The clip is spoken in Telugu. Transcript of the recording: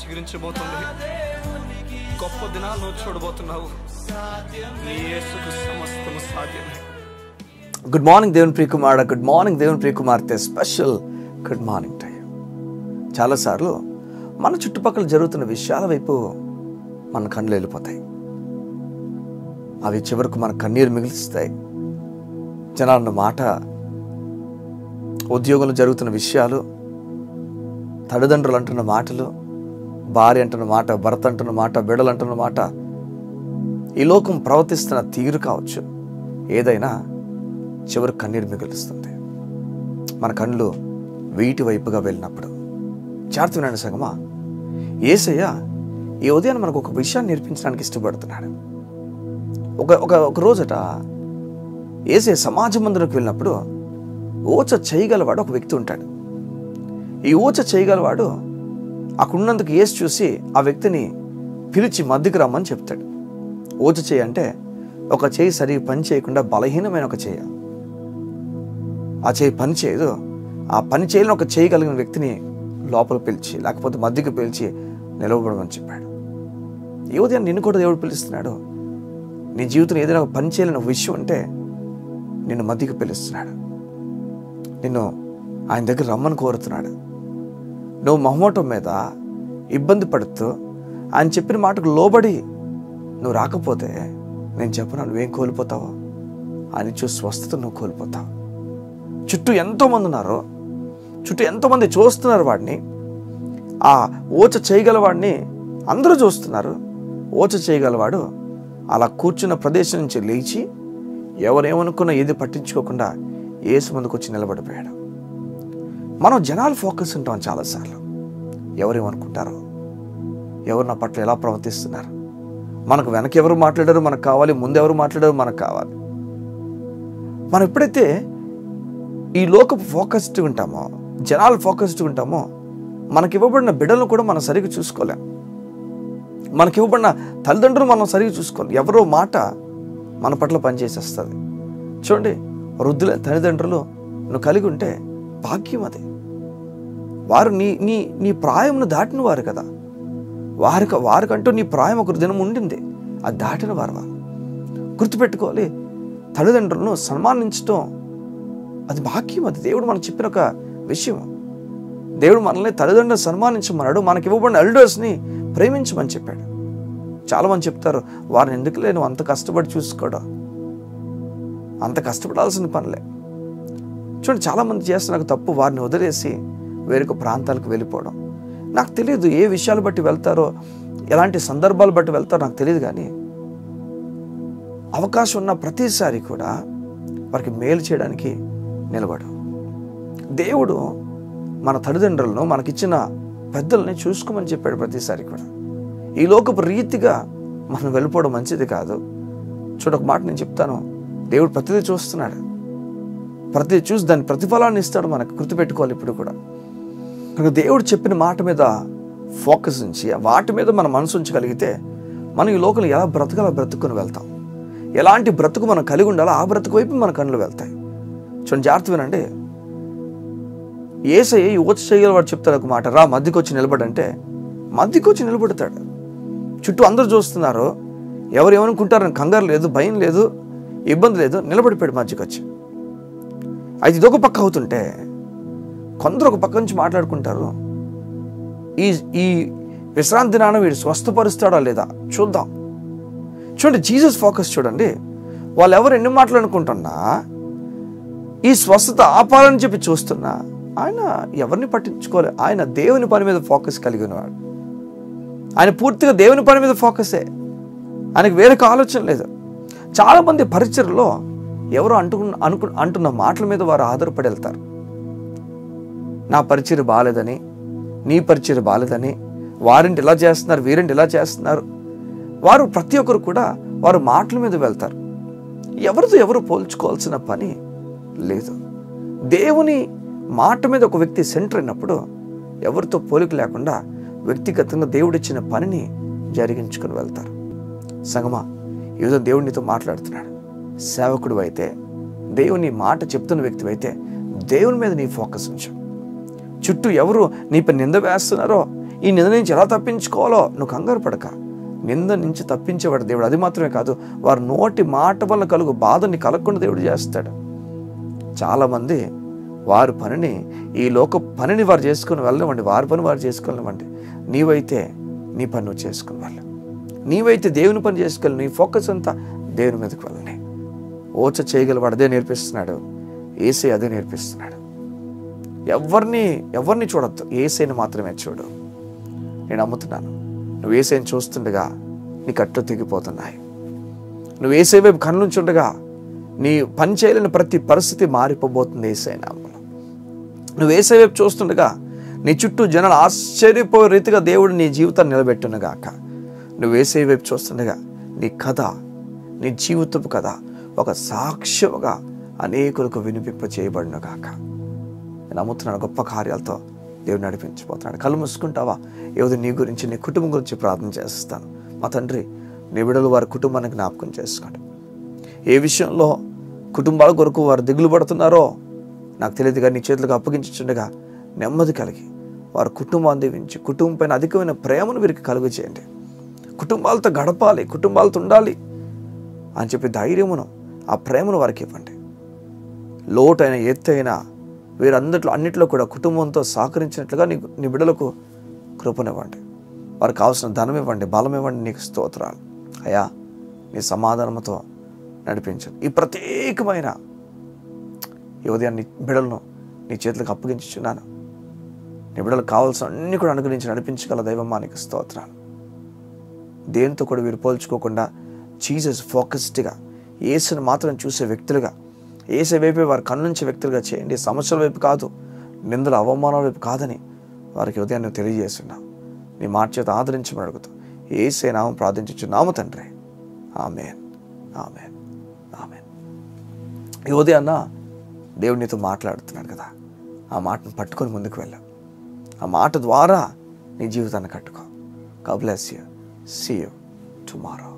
చిగురించబోతుంది. గొప్ప దినాలు నువ్వు చూడబోతున్నావు. నీ యేసుకు సమస్తము సాధ్యమే. గుడ్ మార్నింగ్ దేవుని ప్రియకుమారుడా, గుడ్ మార్నింగ్ దేవుని ప్రియకుమార్తె. Special good morning to you. చాలాసార్లు మన చుట్టుపక్కల జరుగుతున్న విషయాల వైపు మన కళ్ళు వెళ్ళిపోతాయి. అవి చివరకు మన కన్నీరు మిగిలిస్తాయి. జనాలన్న మాట, ఉద్యోగంలో జరుగుతున్న విషయాలు, తల్లిదండ్రులు అంటున్న మాటలు, భార్య అంటున్న మాట, భర్త అంటున్న మాట, బిడ్డలు అంటున్న మాట, ఈ లోకం ప్రవర్తిస్తున్న తీరు కావచ్చు, ఏదైనా చివరికి కన్నీరు మిగులుస్తుంది మన కళ్ళు వీటి వైపుగా వెళ్ళినప్పుడు. జాగ్రత్త వినండి సంగమా. యేసయ్య ఈ ఉదయాన్ని మనకు ఒక విషయాన్ని నేర్పించడానికి ఇష్టపడుతున్నాడు. ఒక రోజట యేసయ్య సమాజ మందిరంలోకి వెళ్ళినప్పుడు ఓచ చేయగలవాడు ఒక వ్యక్తి ఉంటాడు. ఈ ఓచ చేయగలవాడు అక్కడున్నందుకు యేసు చూసి ఆ వ్యక్తిని పిలిచి మధ్యకి రమ్మని చెప్తాడు. ఓచ చేయి అంటే ఒక చేయి సరిగ్గా పని చేయకుండా బలహీనమైన ఒక చేయ, ఆ చేయి పని చేయదు, ఆ పని చేయలేని ఒక చేయగలిగిన వ్యక్తిని లోపల పిలిచి, లేకపోతే మధ్యకి పిలిచి నిలవబడమని చెప్పాడు. ఈ ఉదయం నిన్ను కూడా దేవుడు పిలుస్తున్నాడు. నీ జీవితంలో ఏదైనా ఒక పని చేయలేని విషయం అంటే నిన్ను మధ్యకి పిలుస్తున్నాడు. నిన్ను ఆయన దగ్గర రమ్మని కోరుతున్నాడు. నువ్వు మొహమాటం మీద ఇబ్బంది పడుతూ ఆయన చెప్పిన మాటకు లోబడి నువ్వు రాకపోతే నేను చెప్పను, నువ్వేం కోల్పోతావో ఆయన చూసి స్వస్థత నువ్వు కోల్పోతావు. చుట్టూ ఎంతోమంది ఉన్నారు, చుట్టూ ఎంతోమంది చూస్తున్నారు వాడిని. ఆ ఓచ చేయగలవాడిని అందరూ చూస్తున్నారు. ఓచ చేయగలవాడు అలా కూర్చున్న ప్రదేశం నుంచి లేచి ఎవరేమనుకున్నా ఏది పట్టించుకోకుండా యేసు ముందుకు వచ్చి నిలబడిపోయాడు. మనం జనాలు ఫోకస్ ఉంటాం చాలాసార్లు. ఎవరేమనుకుంటారో, ఎవరు నా పట్ల ఎలా ప్రవర్తిస్తున్నారు, మనకు వెనక ఎవరు మాట్లాడారో మనకు కావాలి, ముందు ఎవరు మాట్లాడారో మనకు కావాలి. మనం ఎప్పుడైతే ఈ లోకపు ఫోకస్డ్ ఉంటామో, జనాలు ఫోకస్డ్ ఉంటామో, మనకి ఇవ్వబడిన బిడ్డలను కూడా మనం సరిగ్గా చూసుకోలేం. మనకి ఇవ్వబడిన తల్లిదండ్రులు మనం సరిగ్గా చూసుకోలేం. ఎవరో మాట మన పట్ల పనిచేసేస్తుంది. చూడండి, వృద్ధుల తల్లిదండ్రులు నువ్వు కలిగి ఉంటే భాగ్యం అది. వారు నీ ప్రాయంను దాటిన వారు కదా. వారికంటూ నీ ప్రాయం ఒక దినం ఉండింది, అది దాటిన వారు. గుర్తుపెట్టుకోవాలి, తల్లిదండ్రులను సన్మానించడం అది భాగ్యం. అది దేవుడు మనకు చెప్పిన ఒక విషయం. దేవుడు మనల్ని తల్లిదండ్రులను సన్మానించమన్నాడు, మనకి ఇవ్వబడిన ఎల్డర్స్ని ప్రేమించమని చెప్పాడు. చాలామంది చెప్తారు, వారిని ఎందుకులే నువ్వు అంత కష్టపడి చూసుకోవడం, అంత కష్టపడాల్సిన పనిలే. చూడండి, చాలామంది చేస్తున్న తప్పు, వారిని వదిలేసి వేరొక ప్రాంతాలకు వెళ్ళిపోవడం. నాకు తెలియదు ఏ విషయాలు బట్టి వెళ్తారో, ఎలాంటి సందర్భాలు బట్టి వెళ్తారో నాకు తెలియదు, కానీ అవకాశం ఉన్న ప్రతిసారి కూడా వారికి మేలు చేయడానికి నిలబడు. దేవుడు మన తల్లిదండ్రులను, మనకిచ్చిన పెద్దల్ని చూసుకోమని చెప్పాడు ప్రతిసారి కూడా. ఈ లోకపు రీతిగా మనం వెళ్ళిపోవడం మంచిది కాదు. చూడ, ఒక మాట నేను చెప్తాను, దేవుడు ప్రతిదీ చూస్తున్నాడు. ప్రతిదీ చూసి దాని ప్రతిఫలాన్ని ఇస్తాడు మనకు. గుర్తుపెట్టుకోవాలి ఇప్పుడు కూడా. కనుక దేవుడు చెప్పిన మాట మీద ఫోకస్ ఉంచి వాటి మీద మన మనసు ఉంచగలిగితే మనం ఈ లోకంలో ఎలా బ్రతుకుని వెళ్తాం. ఎలాంటి బ్రతుకు మనం కలిగి ఉండాలో ఆ బ్రతుకు వైపు మన కళ్ళు వెళ్తాయి. చూడండి, జాగ్రత్త వినండి. యేసయ్య ఈ ఓచ చేయగలవాడు చెప్తాడు ఒక మాట, రా మధ్యకి వచ్చి నిలబడంటే మధ్యకి వచ్చి నిలబడతాడు. చుట్టూ అందరూ చూస్తున్నారు, ఎవరు ఏమనుకుంటారని కంగారు లేదు, భయం లేదు, ఇబ్బంది లేదు, నిలబడిపోయాడు మధ్యకి వచ్చి. అయితే ఇదొక పక్క అవుతుంటే కొందరు ఒక పక్క నుంచి మాట్లాడుకుంటారు, ఈ విశ్రాంతి దినాన వీడు స్వస్థపరుస్తాడా లేదా చూద్దాం. చూడండి, జీసస్ ఫోకస్ చూడండి. వాళ్ళు ఎవరు ఎన్ని మాటలు అనుకుంటున్నా, ఈ స్వస్థత ఆపాలని చెప్పి చూస్తున్నా, ఆయన ఎవరిని పట్టించుకోలే. ఆయన దేవుని పని మీద ఫోకస్ కలిగి ఉన్నవాడు. ఆయన పూర్తిగా దేవుని పని మీద ఫోకసే, ఆయనకు వేరొక ఆలోచన లేదు. చాలామంది పరిచర్లో ఎవరో అంటున్న మాటల మీద వారు ఆధారపడి వెళ్తారు. నా పరిచర్య బాగాలేదని, నీ పరిచర్య బాగాలేదని, వారింటి ఇలా చేస్తున్నారు, వీరింటి ఇలా చేస్తున్నారు. వారు ప్రతి ఒక్కరు కూడా వారు మాటల మీద వెళ్తారు. ఎవరితో ఎవరు పోల్చుకోవాల్సిన పని లేదు. దేవుని మాట మీద ఒక వ్యక్తి సెంటర్ అయినప్పుడు ఎవరితో పోలిక లేకుండా వ్యక్తిగతంగా దేవుడిచ్చిన పనిని జరిగించుకుని వెళ్తారు. సంగమా, ఈరోజు దేవుడు నీతో మాట్లాడుతున్నాడు. సేవకుడు అయితే, దేవుని మాట చెప్తున్న వ్యక్తి అయితే దేవుని మీద నీ ఫోకస్ ఉంచు. చుట్టూ ఎవరు నీపై నింద వేస్తున్నారో, ఈ నింద నుంచి ఎలా తప్పించుకోవాలో నువ్వు కంగారు పడక. నింద నుంచి తప్పించేవాడు దేవుడు. అది మాత్రమే కాదు, వారి నోటి మాట వల్ల కలుగు బాధని కలగకుండా దేవుడు చేస్తాడు. చాలామంది వారి పనిని, ఈ లోక పనిని వారు చేసుకుని వెళ్ళనివ్వండి, వారి పని వారు చేసుకునివ్వండి. నీవైతే నీ పని నువ్వు చేసుకుని వెళ్ళు. నీవైతే దేవుని పని చేసుకెళ్ళి, నీ ఫోకస్ అంతా దేవుని మీదకి వెళ్ళని. ఓచ చేయగలవాడు అదే నేర్పిస్తున్నాడు, యేసే అదే నేర్పిస్తున్నాడు. ఎవరిని చూడొద్దు, యేసేని మాత్రమే చూడు. నేను నమ్ముతున్నాను, నువ్వు యేసేని చూస్తుండగా నీ కట్లు తెగిపోతున్నాయి. నువ్వు యేసే వైపు కన్నుంచుండగా నీ పని చేయలేని ప్రతి పరిస్థితి మారిపోబోతుంది యేసే నామములో. నువ్వు యేసే వైపు చూస్తుండగా నీ చుట్టూ జనాలు ఆశ్చర్యపోయే రీతిగా దేవుడు నీ జీవితాన్ని నిలబెట్టునుగాక. నువ్వు యేసే వైపు చూస్తుండగా నీ కథ, నీ జీవితపు కథ ఒక సాక్ష్యముగా అనేకులకు వినిపింప చేయబడినగాక. నేను నమ్ముతున్నాను, గొప్ప కార్యాలతో దేవుడు నడిపించిపోతున్నాడు. కళ్ళు మూసుకుంటావా? ఏదో నీ గురించి, నీ కుటుంబం గురించి ప్రార్థన చేస్తాను. మా తండ్రి, నీ బిడ్డలు వారి కుటుంబానికి జ్ఞాపకం చేసుకోండి. ఏ విషయంలో కుటుంబాల కొరకు వారు దిగులు పడుతున్నారో నాకు తెలియదు, కానీ నీ చేతులకు అప్పగించుండగా నెమ్మది కలిగి వారి కుటుంబాన్ని దీవించి, కుటుంబం పైన అధికమైన ప్రేమను వీరికి కలుగు చేయండి. కుటుంబాలతో గడపాలి, కుటుంబాలతో ఉండాలి అని చెప్పి ధైర్యమును, ఆ ప్రేమను వారికి ఇవ్వండి. లోటైన ఎత్తైన అన్నిట్లో కూడా కుటుంబంతో సహకరించినట్లుగా నీ బిడ్డలకు కృపనివ్వండి. వారికి కావాల్సిన ధనం ఇవ్వండి, బలం ఇవ్వండి. నీకు స్తోత్రాలు అయ్యా. నీ సమాధానంతో నడిపించండి. ఈ ప్రత్యేకమైన ఈ ఉదయం నీ బిడ్డలను నీ చేతులకు అప్పగించుచున్నాను. నీ బిడ్డలకు కావాల్సిన అన్ని కూడా అనుగ్రహించి నడిపించగల దైవమా నీకు స్తోత్రాలు. దేంతో కూడా వీరు పోల్చుకోకుండా జీసస్ ఫోకస్డ్గా, యేసుని మాత్రం చూసే వ్యక్తులుగా, యేసు వైపే వారి కన్నుంచే వ్యక్తులుగా చేయండి. సమస్యల వైపు కాదు, నిందల అవమానాల వైపు కాదని వారికి ఉదయాన్ని తెలియజేస్తున్నావు. నీ మాట చేత ఆదరించమని అడుగుతూ యేసే నామం ప్రార్థించుచున్నాము తండ్రి. ఆమేన్, ఆమేన్, ఆమేన్. ఈ ఉదయాన్న దేవుడు నీతో మాట్లాడుతున్నాడు కదా, ఆ మాటను పట్టుకొని ముందుకు వెళ్ళాం. ఆ మాట ద్వారా నీ జీవితాన్ని కట్టుకో. God bless you. See you tomorrow.